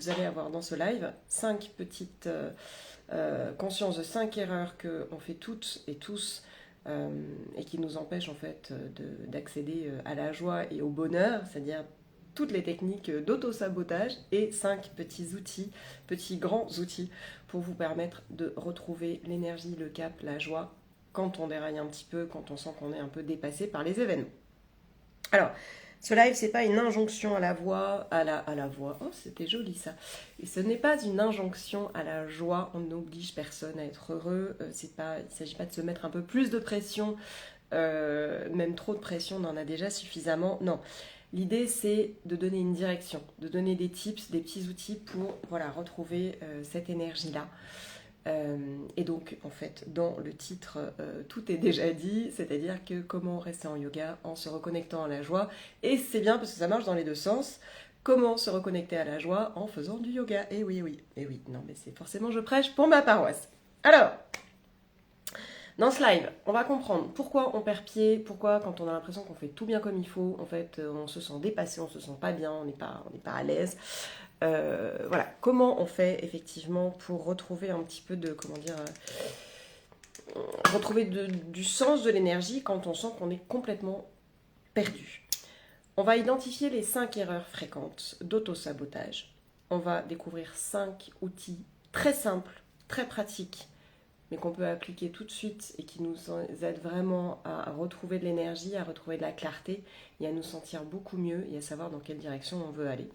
Vous allez avoir dans ce live 5 petites consciences de 5 erreurs qu'on fait toutes et tous et qui nous empêchent en fait d'accéder à la joie et au bonheur, c'est-à-dire toutes les techniques d'auto-sabotage et 5 petits outils, petits grands outils pour vous permettre de retrouver l'énergie, le cap, la joie quand on déraille un petit peu, quand on sent qu'on est un peu dépassé par les événements. Alors, ce live, c'est pas une injonction à la voix, à la voix. Oh, c'était joli ça. Et ce n'est pas une injonction à la joie. On n'oblige personne à être heureux. Il ne s'agit pas de se mettre un peu plus de pression, même trop de pression, on en a déjà suffisamment. Non. L'idée, c'est de donner une direction, de donner des tips, des petits outils pour retrouver cette énergie-là. Et donc, en fait, dans le titre, tout est déjà dit, c'est-à-dire que comment rester en yoga en se reconnectant à la joie. Et c'est bien parce que ça marche dans les deux sens. Comment se reconnecter à la joie en faisant du yoga. Et oui, non, mais c'est forcément je prêche pour ma paroisse. Alors, dans ce live, on va comprendre pourquoi on perd pied, pourquoi quand on a l'impression qu'on fait tout bien comme il faut, en fait, on se sent dépassé, on se sent pas bien, on n'est pas à l'aise. Voilà, comment on fait effectivement pour retrouver un petit peu de, retrouver du sens de l'énergie quand on sent qu'on est complètement perdu. On va identifier les 5 erreurs fréquentes d'auto-sabotage. On va découvrir 5 outils très simples, très pratiques, mais qu'on peut appliquer tout de suite et qui nous aident vraiment à retrouver de l'énergie, à retrouver de la clarté et à nous sentir beaucoup mieux et à savoir dans quelle direction on veut aller.